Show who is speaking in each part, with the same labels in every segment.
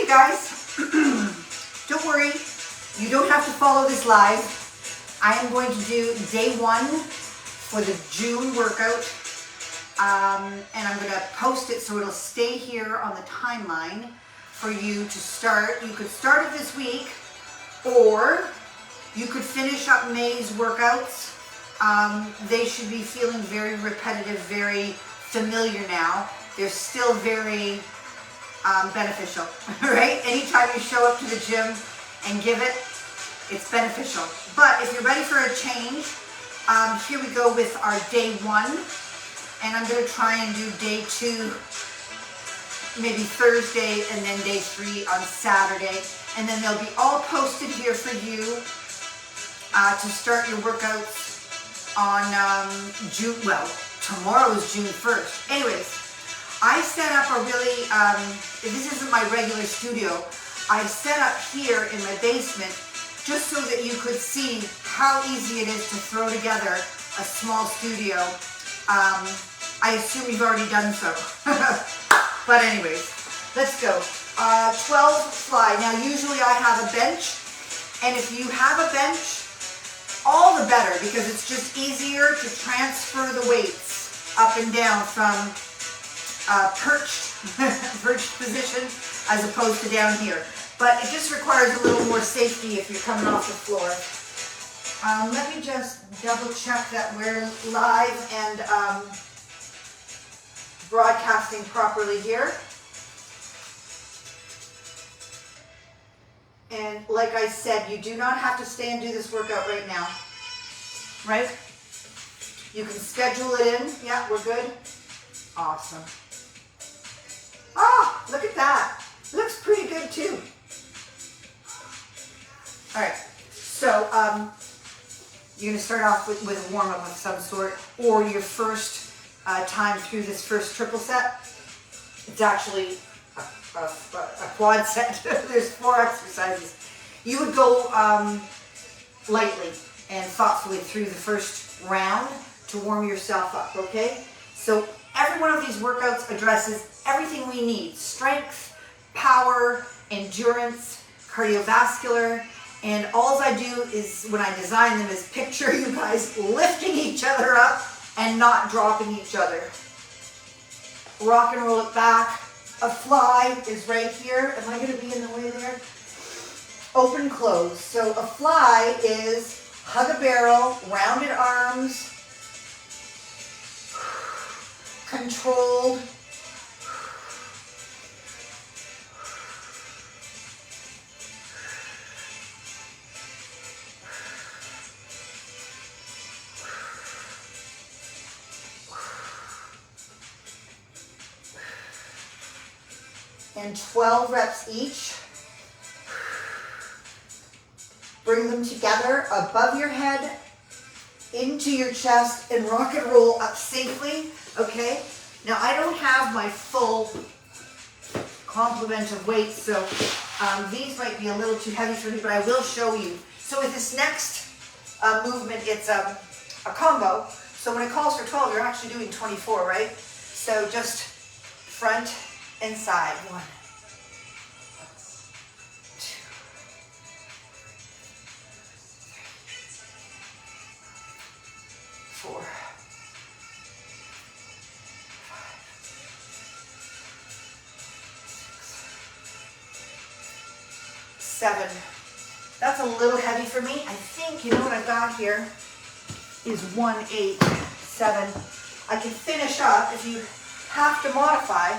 Speaker 1: guys, don't worry, you don't have to follow this live. I am going to do day 1 for the June workout, and I'm going to post it so it'll stay here on the timeline for you to start. You could start it this week, or you could finish up May's workouts. They should be feeling very repetitive, very familiar now. They're still very beneficial, right? Anytime you show up to the gym and give it, it's beneficial. But if you're ready for a change, here we go with our day 1. And I'm going to try and do day 2, maybe Thursday, and then day 3 on Saturday. And then they'll be all posted here for you to start your workouts on June, well, tomorrow is June 1st. Anyways, I set up a really, this isn't my regular studio. I set up here in my basement just so that you could see how easy it is to throw together a small studio. I assume you've already done so. But anyways, let's go. 12 fly. Now usually I have a bench, and if you have a bench, all the better, because it's just easier to transfer the weights up and down from perched position as opposed to down here. But it just requires a little more safety if you're coming off the floor. Let me just double check that we're live and broadcasting properly here. And like I said, you do not have to stay and do this workout right now, right? You can schedule it in. Yeah, we're good. Awesome. Oh, look at that. Looks pretty good too. All right, so you're gonna start off with a warm-up of some sort, or your first time through this first triple set. It's actually a quad set. There's 4 exercises. You would go lightly and thoughtfully through the first round to warm yourself up, okay? So every one of these workouts addresses everything we need: strength, power, endurance, cardiovascular, and all I do is, when I design them, is picture you guys lifting each other up and not dropping each other. Rock and roll it back. A fly is right here. Am I going to be in the way there? Open, close. So a fly is hug a barrel, rounded arms, controlled. And 12 reps each. Bring them together above your head, into your chest, and rock and roll up safely, okay? Now, I don't have my full complement of weights, so these might be a little too heavy for me, but I will show you. So with this next movement, it's a combo. So when it calls for 12, you're actually doing 24, right? So just front and side. 1, 2, 4, 5, 6, 7. That's a little heavy for me. I think, you know what I've got here is 1, 8, 7. I can finish up if you have to modify.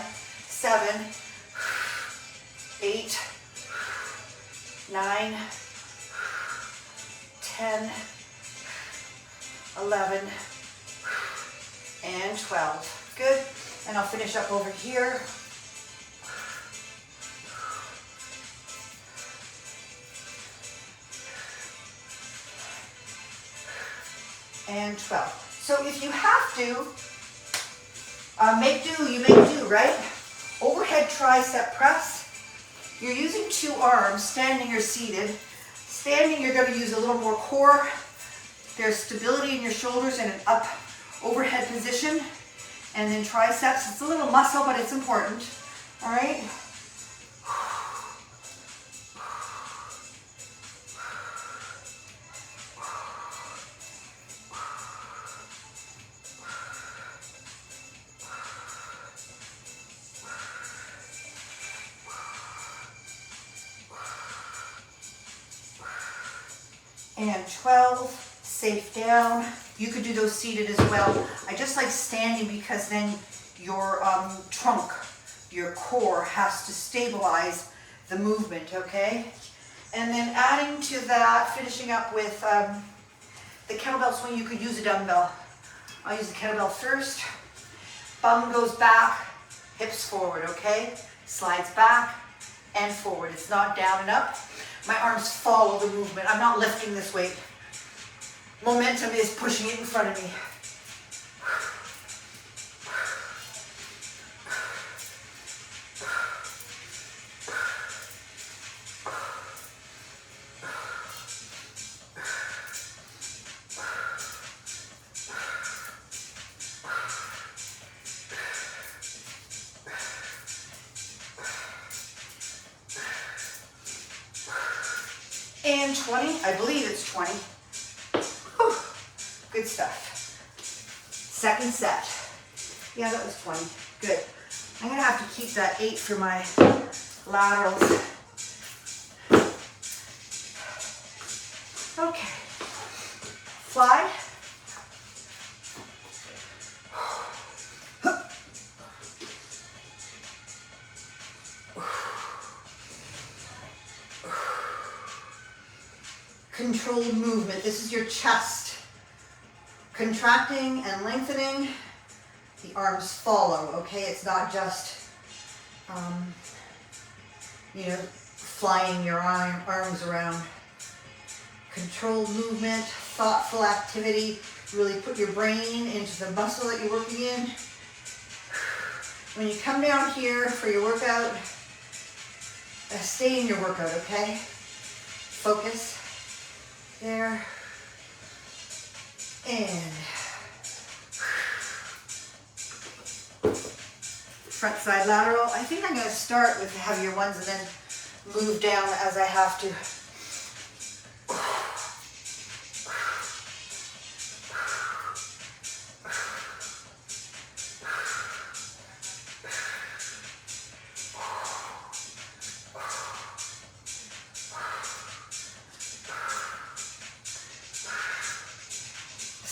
Speaker 1: 7, 8, 9, 10, 11, and 12. Good. And I'll finish up over here. And 12. So if you have to, make do, you make do, right? Overhead tricep press. You're using 2 arms, standing or seated. Standing, you're going to use a little more core. There's stability in your shoulders and an up overhead position. And then triceps, it's a little muscle, but it's important. All right. and 12, safe down. You could do those seated as well. I just like standing because then your trunk, your core has to stabilize the movement, okay? And then adding to that, finishing up with the kettlebell swing, you could use a dumbbell. I'll use the kettlebell first. Bum goes back, hips forward, okay? Slides back and forward. It's not down and up. My arms follow the movement. I'm not lifting this weight. Momentum is pushing it in front of me. And 20, I believe it's 20. Whew. Good stuff. Second set. Yeah, that was 20. Good. I'm gonna have to keep that 8 for my laterals. Okay. Fly. Controlled movement. This is your chest contracting and lengthening. The arms follow, okay? It's not just, flying your arms around. Controlled movement, thoughtful activity. Really put your brain into the muscle that you're working in. When you come down here for your workout, stay in your workout, okay? Focus. There, and front side lateral. I think I'm going to start with the heavier ones and then move down as I have to.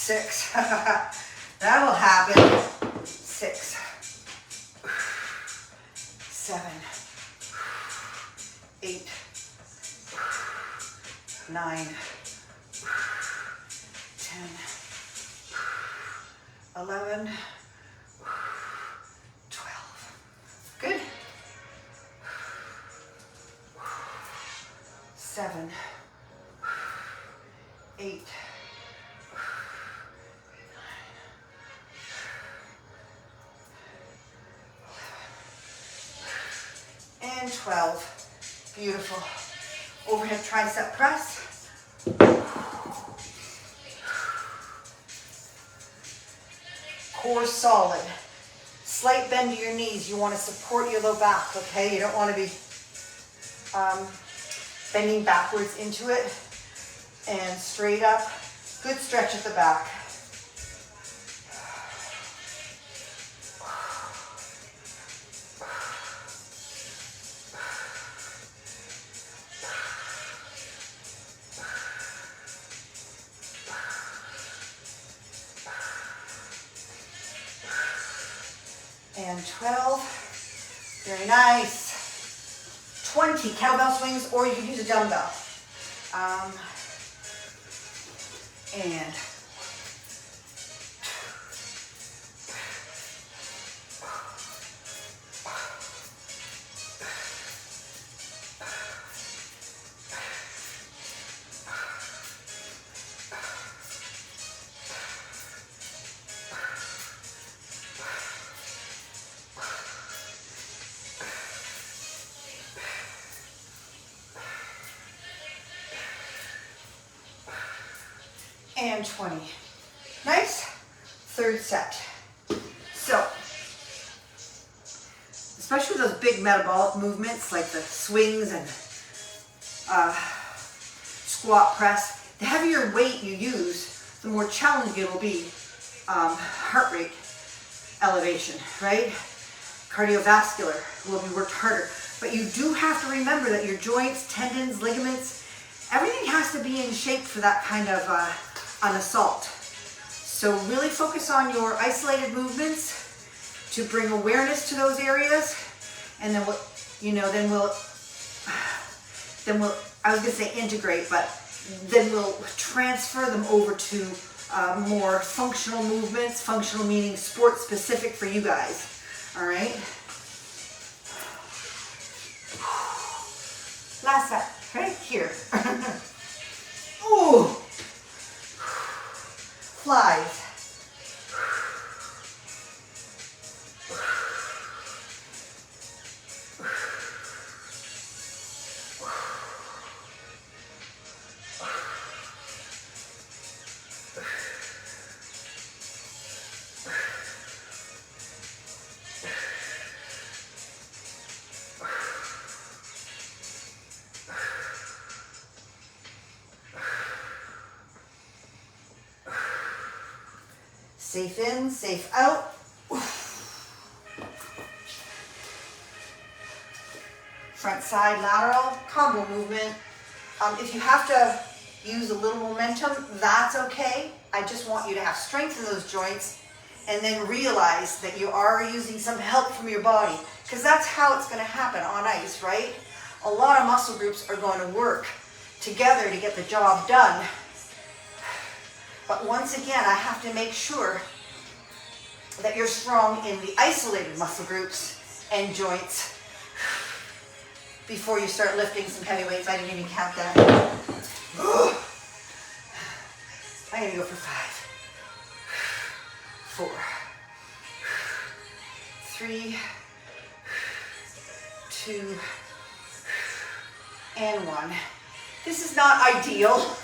Speaker 1: Six. That'll happen. 6, 7, 8, 9, 10, 11, 12. Good. 7, 8, and 12. Beautiful. Overhead tricep press. Core solid. Slight bend to your knees. You want to support your low back, okay? You don't want to be bending backwards into it. And straight up. Good stretch at the back. And 12, very nice. 20 kettlebell swings, or you can use a dumbbell. And and 20. Nice. Third set. So, especially those big metabolic movements like the swings and squat press, the heavier weight you use, the more challenging it will be. Heart rate elevation, right? Cardiovascular will be worked harder. But you do have to remember that your joints, tendons, ligaments, everything has to be in shape for that kind of an assault. So really focus on your isolated movements to bring awareness to those areas, and then we'll, I was gonna say integrate, but then we'll transfer them over to more functional movements, functional meaning sport specific for you guys, all right? Last set, right here. Ooh, flies. Safe in, safe out. Front side lateral, combo movement. If you have to use a little momentum, that's okay. I just want you to have strength in those joints and then realize that you are using some help from your body, because that's how it's going to happen on ice, right? A lot of muscle groups are going to work together to get the job done. But once again, I have to make sure that you're strong in the isolated muscle groups and joints before you start lifting some heavy weights. I didn't even count that. I'm gonna go for 5, 4, 3, 2, and 1. This is not ideal,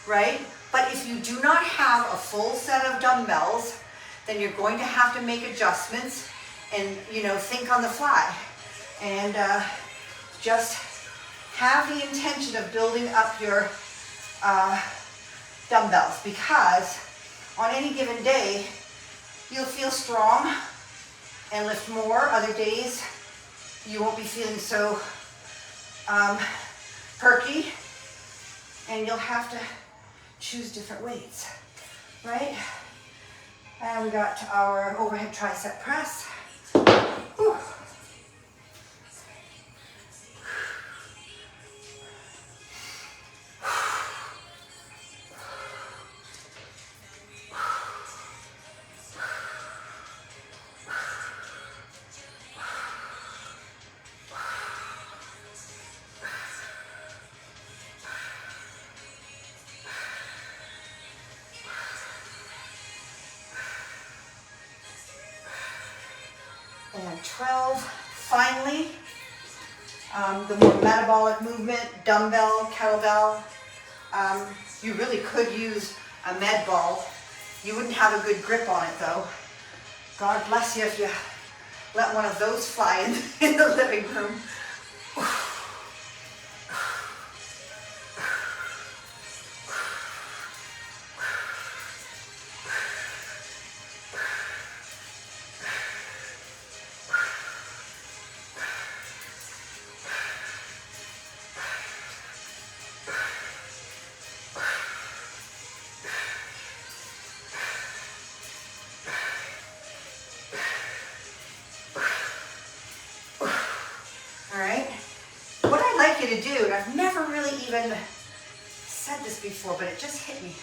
Speaker 1: right? But if you do not have a full set of dumbbells, then you're going to have to make adjustments and, think on the fly. And just have the intention of building up your dumbbells, because on any given day, you'll feel strong and lift more. Other days, you won't be feeling so perky, and you'll have to choose different weights, right? And we got our overhead tricep press. Whew. And 12, finally, the more metabolic movement, dumbbell, kettlebell. You really could use a med ball. You wouldn't have a good grip on it though. God bless you if you let one of those fly in the living room. To do, and I've never really even said this before, but it just hit me,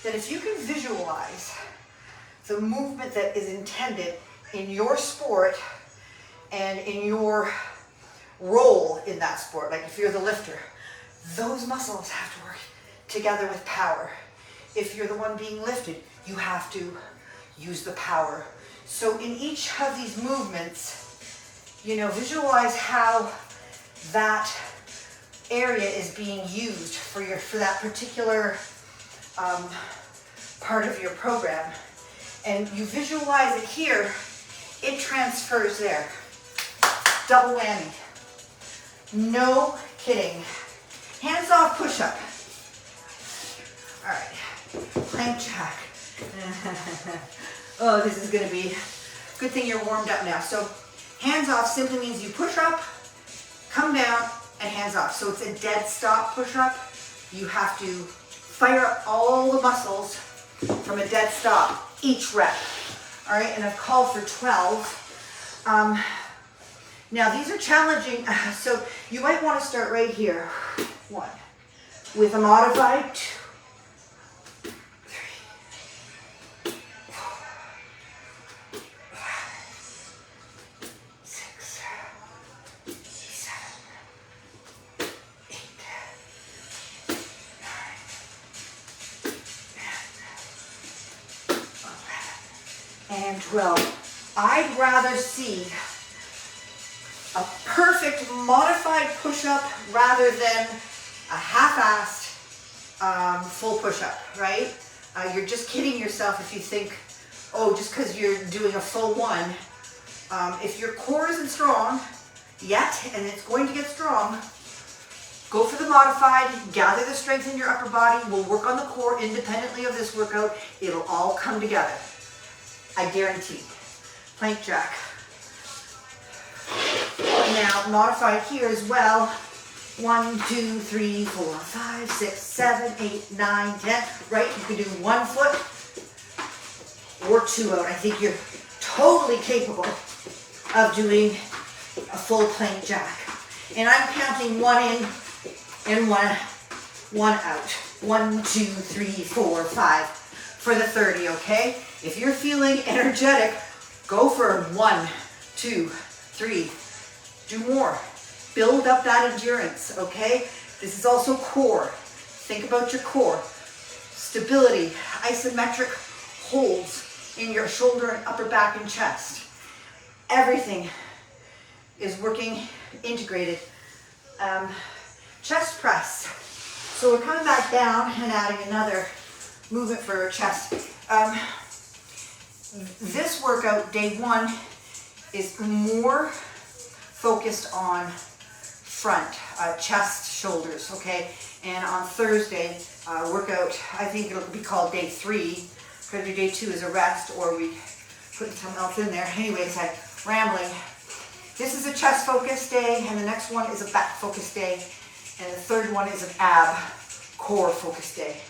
Speaker 1: that if you can visualize the movement that is intended in your sport and in your role in that sport, like if you're the lifter, those muscles have to work together with power. If you're the one being lifted, you have to use the power. So in each of these movements, visualize how that area is being used for that particular part of your program, and you visualize it here, it transfers there. Double whammy. No kidding. Hands off push-up. All right, plank jack. Oh, this is gonna be, good thing you're warmed up now. So hands off simply means you push up, come down, and hands off. So it's a dead stop push-up. You have to fire up all the muscles from a dead stop, each rep. All right, and I've called for 12. Now these are challenging, so you might want to start right here. 1, with a modified 2, 3, 4, 5, 6, 7, 8, 9, 10, 11, and 12. I'd rather see a perfect modified push-up rather than a half-assed full push-up, right? You're just kidding yourself if you think, oh, just because you're doing a full one. If your core isn't strong yet, and it's going to get strong, go for the modified, gather the strength in your upper body. We'll work on the core independently of this workout. It'll all come together. I guarantee. Plank jack. Now, modified here as well. 1, 2, 3, 4, 5, 6, 7, 8, 9, 10. Right? You can do 1 foot or 2 out. I think you're totally capable of doing a full plank jack. And I'm counting 1 in and 1 out. 1, 2, 3, 4, 5 for the 30, okay? If you're feeling energetic, go for 1, 2, 3. Do more. Build up that endurance, okay? This is also core. Think about your core. Stability, isometric holds in your shoulder and upper back and chest. Everything is working integrated. Chest press. So we're coming back down and adding another movement for our chest. This workout, day 1, is more focused on front, chest, shoulders, okay? And on Thursday, workout, I think it'll be called day 3. Could do day 2 as a rest, or we put something else in there. Anyways, I'm rambling. This is a chest focused day, and the next one is a back focused day, and the third one is an ab core focused day.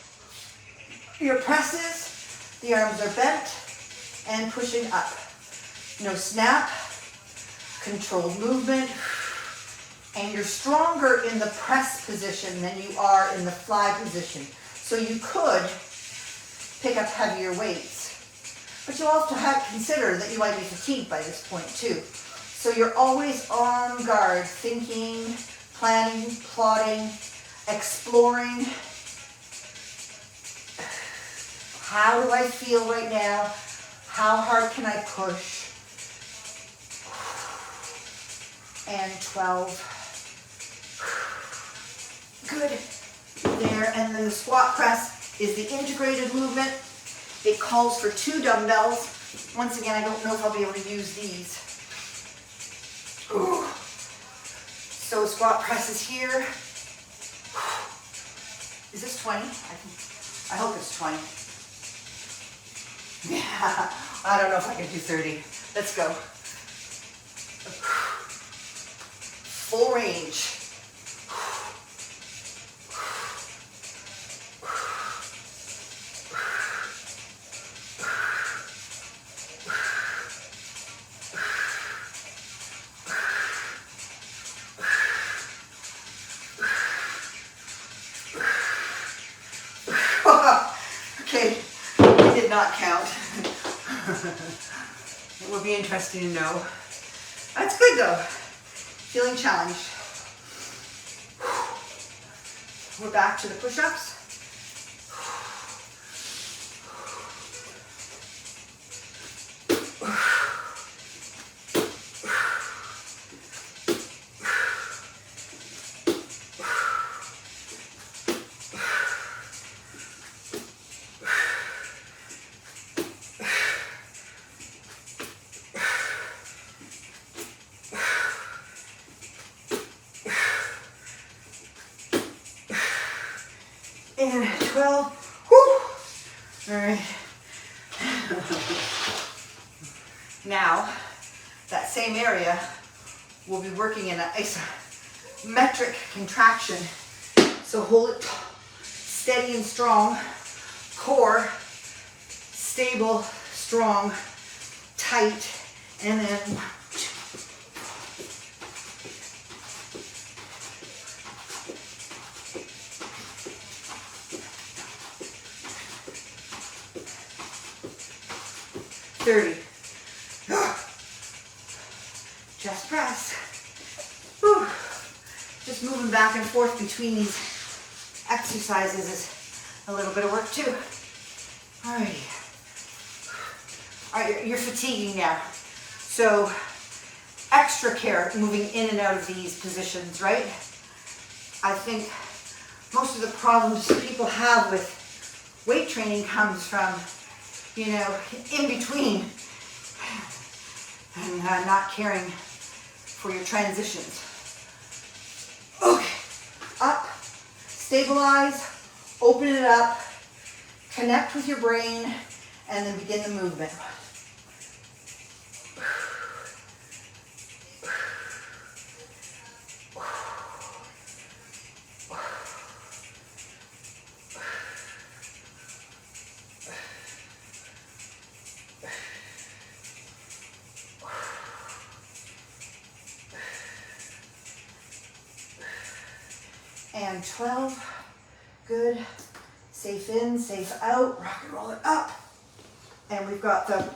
Speaker 1: Your presses, the arms are bent and pushing up. No snap. Controlled movement, and you're stronger in the press position than you are in the fly position. So you could pick up heavier weights, but you'll also have to consider that you might be fatigued by this point too. So you're always on guard, thinking, planning, plotting, exploring. How do I feel right now? How hard can I push? And 12. Good. There. And then the squat press is the integrated movement. It calls for 2 dumbbells. Once again, I don't know if I'll be able to use these. Ooh. So squat press is here. Is this 20? I hope it's 20. Yeah. I don't know if I can do 30. Let's go. Full range. Okay, I did not count. It would be interesting to know. That's good though. Feeling challenged. We're back to the push-ups. And 12. Whew. All right. Now, that same area, we'll be working in an isometric contraction. So hold it steady and strong. Core, stable, strong, tight, and then 1, 2. Chest press. Whew. Just moving back and forth between these exercises is a little bit of work too. Alrighty. Alright, you're fatiguing now. So extra care moving in and out of these positions, right? I think most of the problems people have with weight training comes from, you know, in between and not caring for your transitions. Okay, up, stabilize, open it up, connect with your brain, and then begin the movement. And 12, good, safe in, safe out, rock and roll it up. And we've got the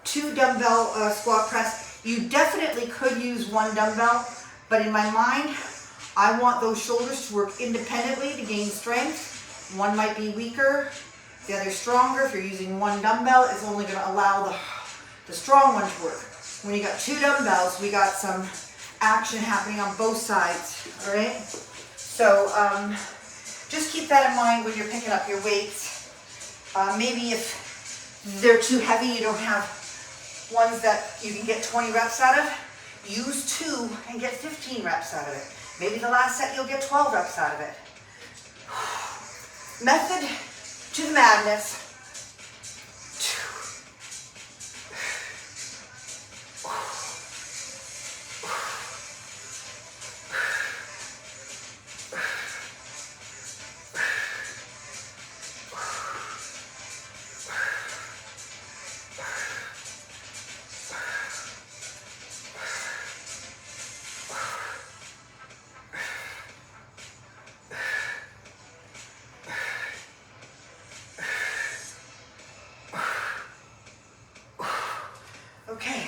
Speaker 1: 2 dumbbell squat press. You definitely could use 1 dumbbell, but in my mind, I want those shoulders to work independently to gain strength. One might be weaker, the other stronger. If you're using 1 dumbbell, it's only gonna allow the strong one to work. When you got 2 dumbbells, we got some action happening on both sides, all right? So just keep that in mind when you're picking up your weights. Maybe if they're too heavy, you don't have ones that you can get 20 reps out of, use 2 and get 15 reps out of it. Maybe the last set you'll get 12 reps out of it. Method to the madness. Okay,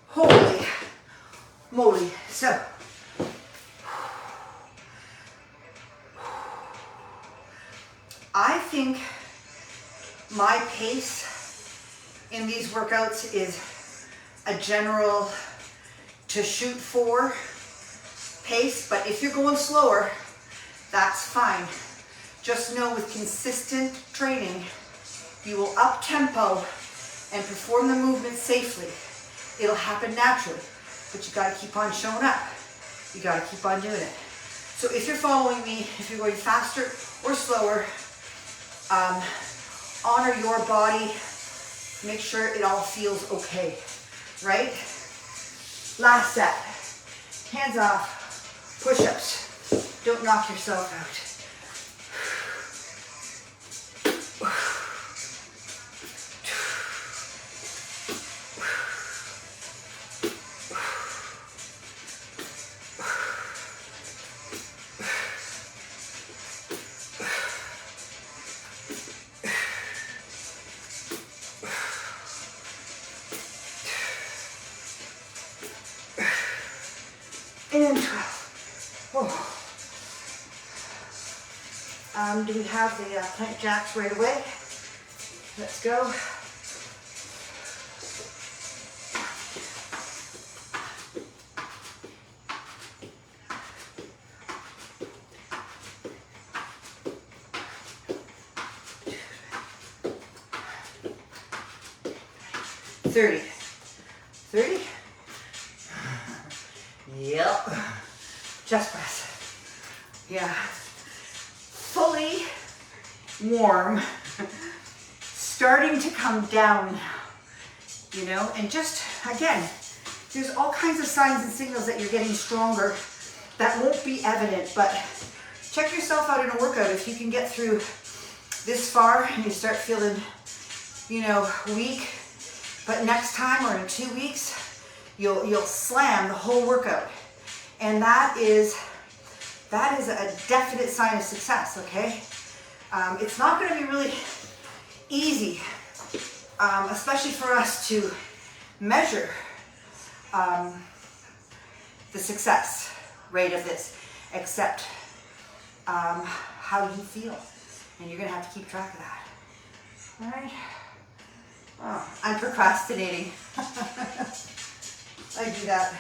Speaker 1: holy moly. So, I think my pace in these workouts is a general to shoot for pace, but if you're going slower, that's fine. Just know with consistent training, you will up tempo and perform the movement safely. It'll happen naturally, but you gotta keep on showing up. You gotta keep on doing it. So if you're following me, if you're going faster or slower, honor your body, make sure it all feels okay, right? Last set, hands off, push-ups. Don't knock yourself out. And 12. Oh. Do we have the plank jacks right away? Let's go. $30. Yep. Chest press. Yeah. Fully warm. Starting to come down now. You know, and just, again, there's all kinds of signs and signals that you're getting stronger that won't be evident, but check yourself out in a workout. If you can get through this far and you start feeling, you know, weak, but next time or in 2 weeks, you'll slam the whole workout. And that is a definite sign of success, okay? It's not gonna be really easy, especially for us to measure the success rate of this, except how you feel. And you're gonna have to keep track of that. All right? Oh, I'm procrastinating. I do that.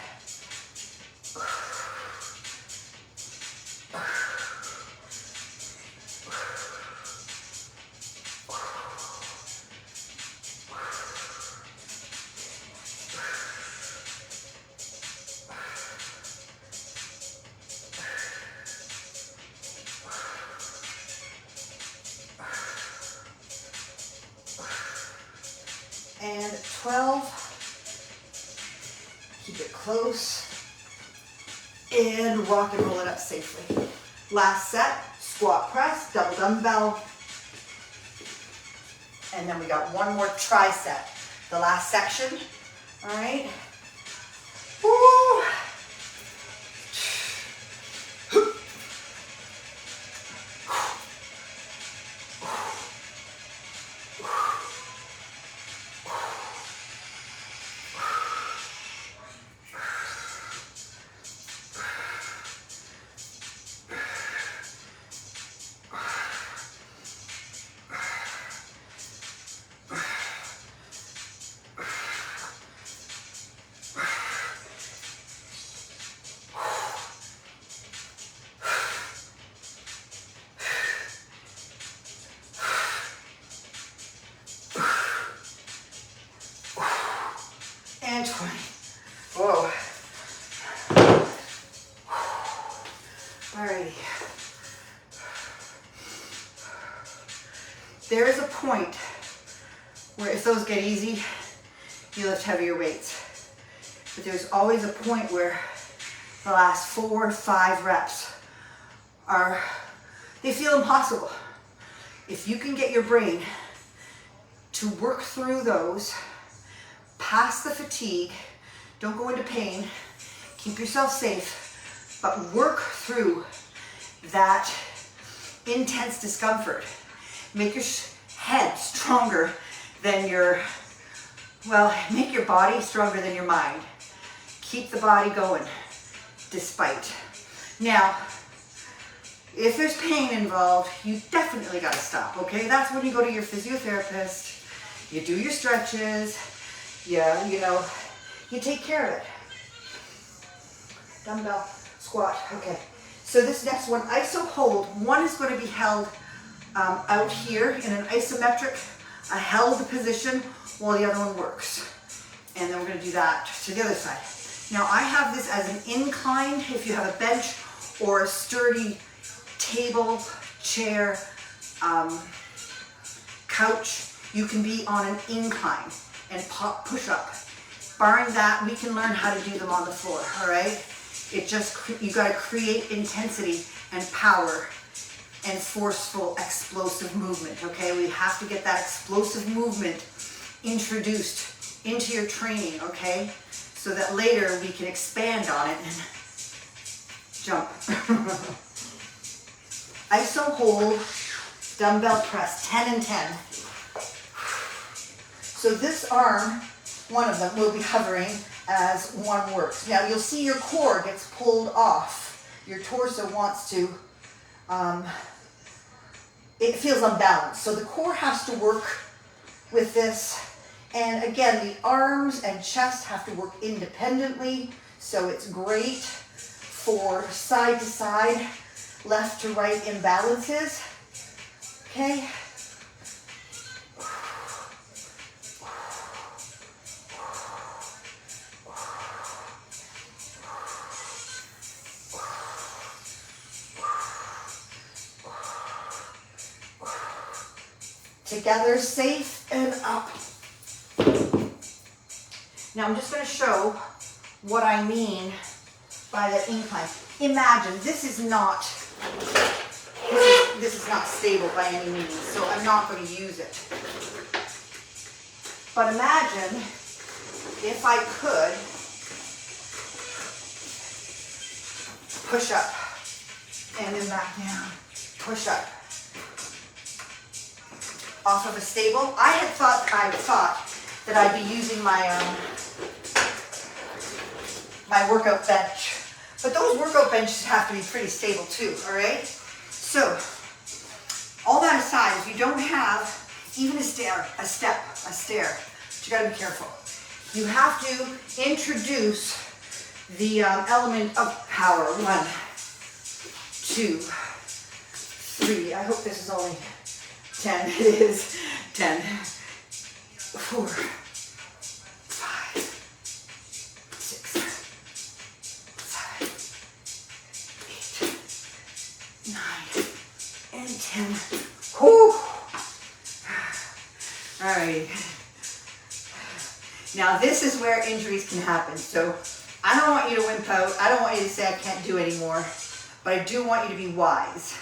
Speaker 1: And 12, keep it close, and rock and roll it up safely. Last set, squat press, double dumbbell, and then we got one more tricep, the last section, all right? Woo! And 20. Whoa. Alrighty. There is a point where if those get easy, you lift heavier weights. But there's always a point where the last 4 or 5 reps they feel impossible. If you can get your brain to work through those, past the fatigue, don't go into pain, keep yourself safe, but work through that intense discomfort. Make your head stronger than make your body stronger than your mind. Keep the body going, despite. Now, if there's pain involved, you definitely gotta stop, okay? That's when you go to your physiotherapist, you do your stretches, yeah, you take care of it. Dumbbell squat, okay. So this next one, iso hold, one is going to be held out here in an isometric, a held position while the other one works. And then we're going to do that to the other side. Now I have this as an incline. If you have a bench or a sturdy table, chair, couch, you can be on an incline and push up. Barring that, we can learn how to do them on the floor, all right? You gotta create intensity and power and forceful, explosive movement, okay? We have to get that explosive movement introduced into your training, okay? So that later we can expand on it and jump. Iso hold, dumbbell press, 10 and 10. So this arm, one of them, will be hovering as one works. Now you'll see your core gets pulled off. Your torso wants to, it feels unbalanced. So the core has to work with this. And again, the arms and chest have to work independently. So it's great for side to side, left to right imbalances. Okay. Together, safe and up. Now I'm just going to show what I mean by that incline. Imagine, this is not This is not stable by any means, so I'm not going to use it. But imagine if I could push up and then back down, push up. Off of a stable. I thought that I'd be using my my workout bench, but those workout benches have to be pretty stable too. All right. So all that aside, if you don't have even a stair, but you got to be careful. You have to introduce the element of power. 1, 2, 3. I hope this is only 10. It is 10. 4, 5, 6, 7, 8, 9, and 10. Whew. All right. Now this is where injuries can happen. So I don't want you to wimp out. I don't want you to say I can't do anymore. But I do want you to be wise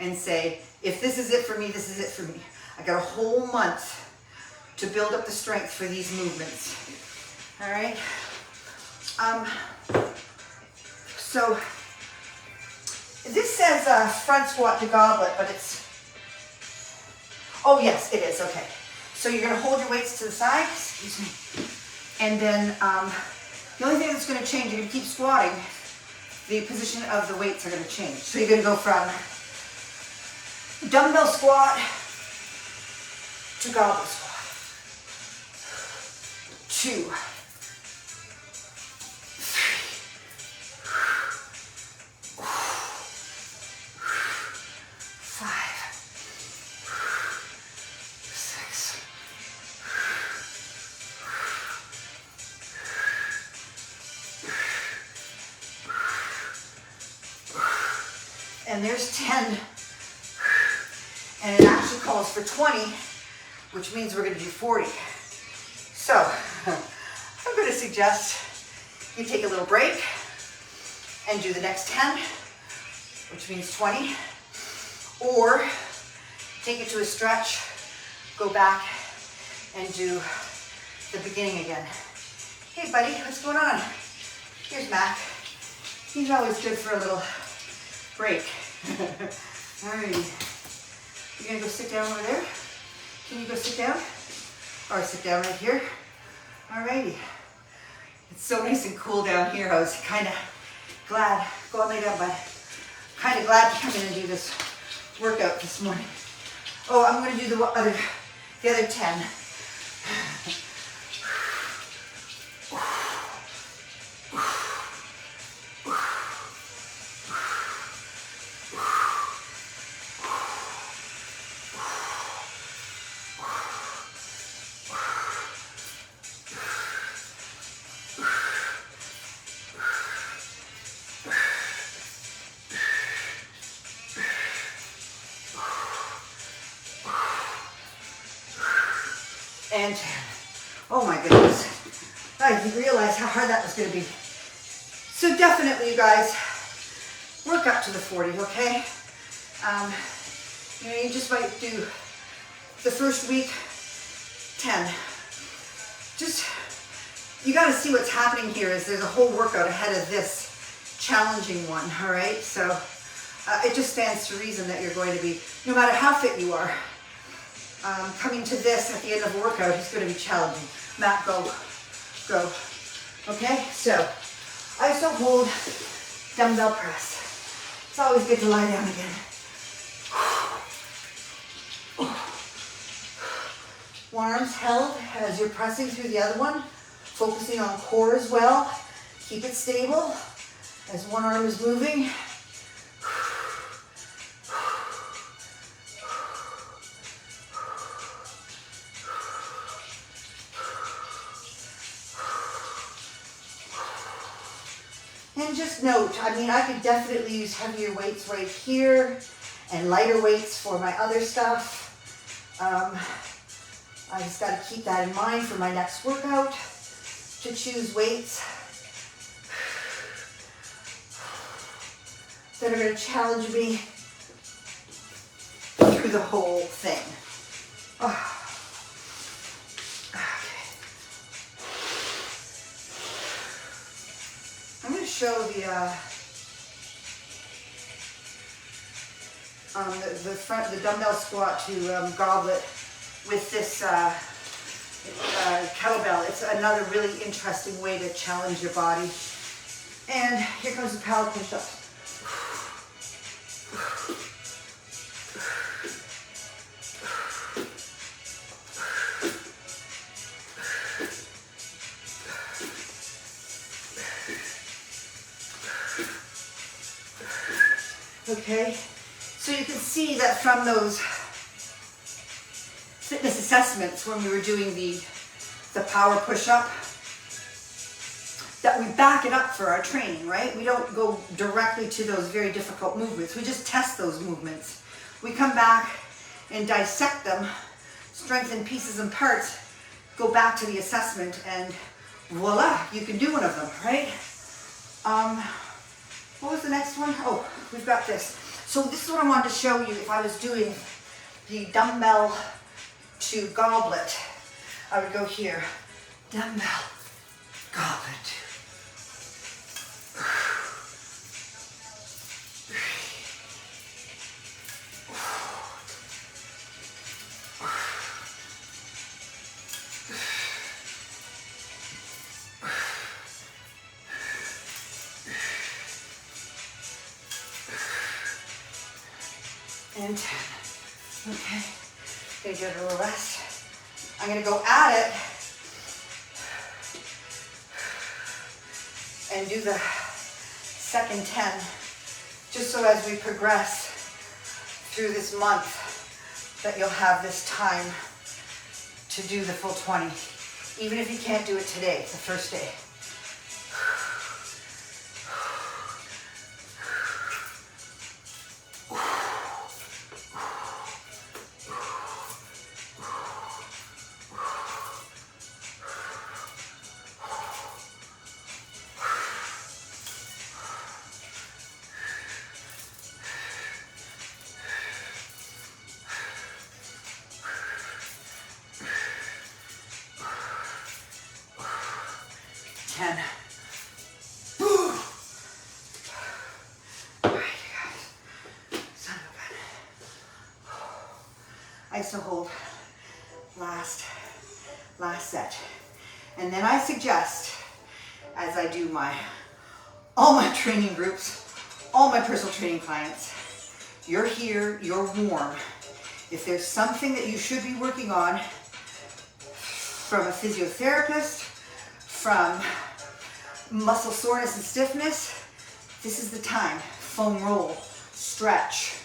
Speaker 1: and say, if this is it for me, this is it for me. I got a whole month to build up the strength for these movements. All right. So this says front squat to goblet, but it's, oh yes, it is, okay. So you're gonna hold your weights to the side, excuse me. And then the only thing that's gonna change, you're gonna keep squatting, the position of the weights are gonna change. So you're gonna go from dumbbell squat to goblet squat. 2, 3, 5, 6, and there's 10. And it actually calls for 20, which means we're going to do 40. So I'm going to suggest you take a little break and do the next 10, which means 20, or take it to a stretch, go back and do the beginning again. Hey buddy, what's going on? Here's Mac. He's always good for a little break. Alrighty. You're gonna go sit down over there? Can you go sit down? Or sit down right here? Alrighty. It's so nice and cool down here. I was kind of glad, go on lay down, bud. Kind of glad to come in and do this workout this morning. Oh, I'm gonna do the other 10. And 10. Oh my goodness. I didn't realize how hard that was going to be. So definitely, you guys, work up to the 40, okay? You just might do the first week 10. Just, you got to see what's happening here is there's a whole workout ahead of this challenging one, all right? So it just stands to reason that you're going to be, no matter how fit you are, coming to this at the end of a workout is going to be challenging. Matt, go. Okay, so I also hold dumbbell press. It's always good to lie down again. One arm's held as you're pressing through the other one, focusing on core as well. Keep it stable as one arm is moving. And just note, I mean, I could definitely use heavier weights right here and lighter weights for my other stuff. I just got to keep that in mind for my next workout, to choose weights that are going to challenge me through the whole thing. Oh. I'm going to show the dumbbell squat to Goblet with this kettlebell. It's another really interesting way to challenge your body. And here comes the power push-up. Okay, so you can see that from those fitness assessments when we were doing the power push-up, that we back it up for our training, right? We don't go directly to those very difficult movements. We just test those movements. We come back and dissect them, strengthen pieces and parts, go back to the assessment, and voila, you can do one of them, right? What was the next one? Oh, we've got this. So this is what I wanted to show you if I was doing the dumbbell to Goblet. I would go here, dumbbell, Goblet. And 10. Okay, gonna get a little rest. I'm gonna go at it and do the second 10, just so as we progress through this month that you'll have this time to do the full 20. Even if you can't do it today, the first day. Iso hold, last set. And then I suggest, as I do all my training groups, all my personal training clients, you're here, you're warm. If there's something that you should be working on from a physiotherapist, from muscle soreness and stiffness, this is the time. Foam roll, stretch.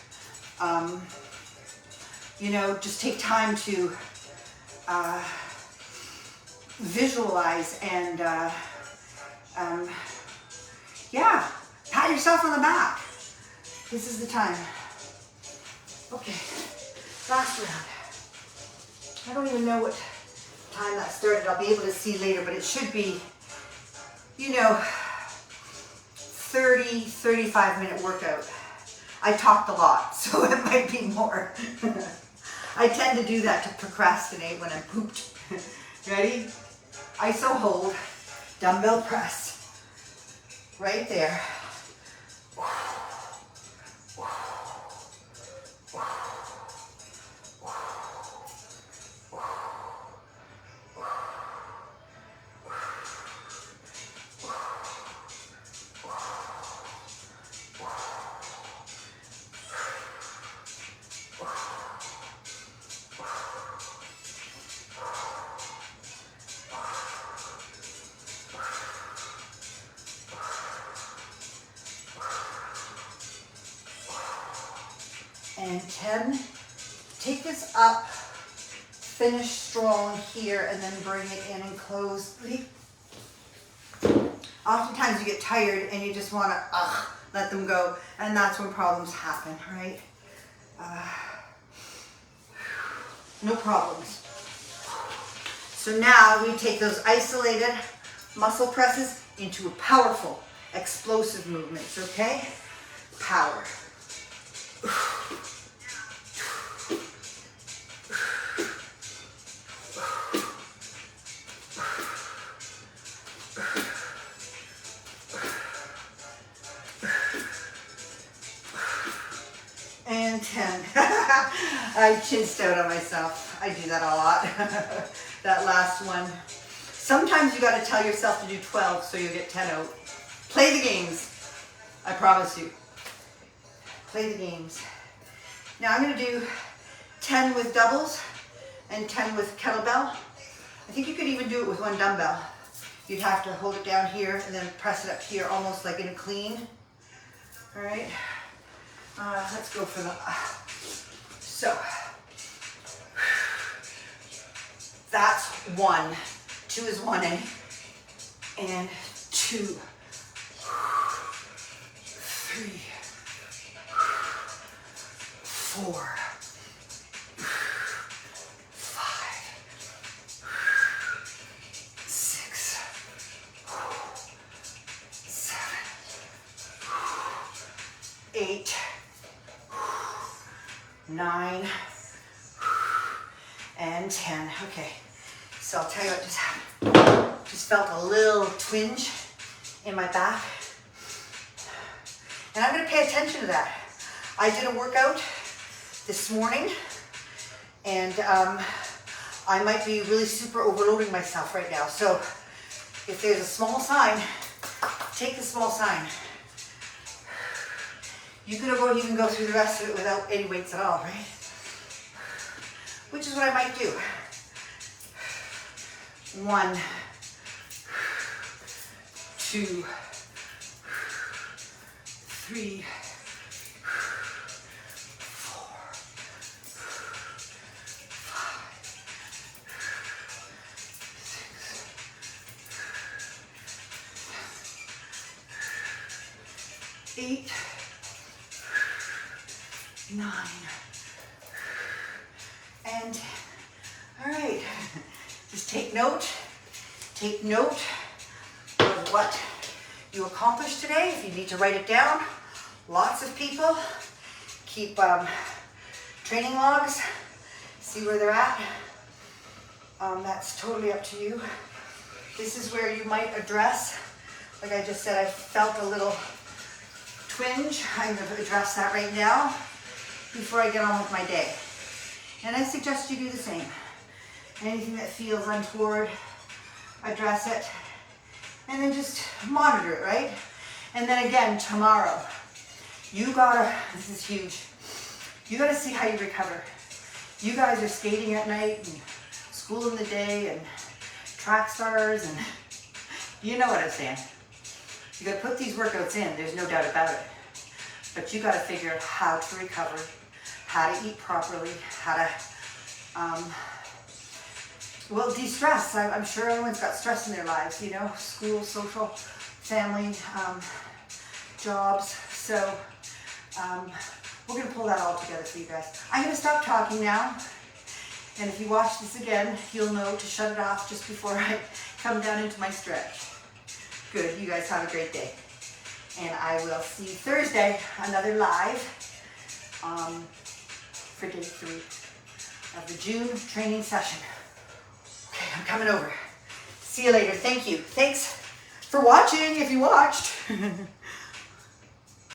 Speaker 1: You know, just take time to visualize and, yeah, pat yourself on the back. This is the time. Okay, last round. I don't even know what time that started. I'll be able to see later, but it should be, you know, 30, 35-minute workout. I talked a lot, so it might be more. I tend to do that to procrastinate when I'm pooped. Ready? Iso hold, dumbbell press. Right there. And 10, take this up, finish strong here, and then bring it in and close. Oftentimes you get tired and you just want to let them go, and that's when problems happen, right? No problems. So now we take those isolated muscle presses into a powerful, explosive movements, okay? power. And 10. I chinsed out on myself. I do that a lot. That last one. Sometimes you got to tell yourself to do 12 so you get 10 out. Play the games. I promise you. Play the games. Now I'm going to do 10 with doubles and 10 with kettlebell. I think you could even do it with one dumbbell. You'd have to hold it down here and then press it up here, almost like in a clean. All right. Let's go for the, so, that's 1. 2 is 1A, and 2, 3, 4, 5, 6, 7, 8, 9, and 10. Okay, so I'll tell you what just happened. Just felt a little twinge in my back. And I'm going to pay attention to that. I did a workout this morning, and I might be really super overloading myself right now. So if there's a small sign, take the small sign. You could even go through the rest of it without any weights at all, right? Which is what I might do. 1, 2, 3, 4, 5, 6, 8, 9, and 10. All right, just take note of what you accomplished today. If you need to write it down, lots of people keep training logs, see where they're at. That's totally up to you. This is where you might address, like I just said, I felt a little twinge. I'm going to address that right now before I get on with my day. And I suggest you do the same. Anything that feels untoward, address it, and then just monitor it, right? And then again, tomorrow, you gotta, this is huge, you gotta see how you recover. You guys are skating at night and school in the day and track stars, and you know what I'm saying. You gotta put these workouts in, there's no doubt about it. But you gotta figure out how to recover, how to eat properly, how to, well, de-stress. I'm sure everyone's got stress in their lives, you know, school, social, family, jobs. So we're going to pull that all together for you guys. I'm going to stop talking now. And if you watch this again, you'll know to shut it off just before I come down into my stretch. Good. You guys have a great day. And I will see you Thursday, another live for day 3 of the June training session. Okay, I'm coming over. See you later. Thank you. Thanks for watching if you watched.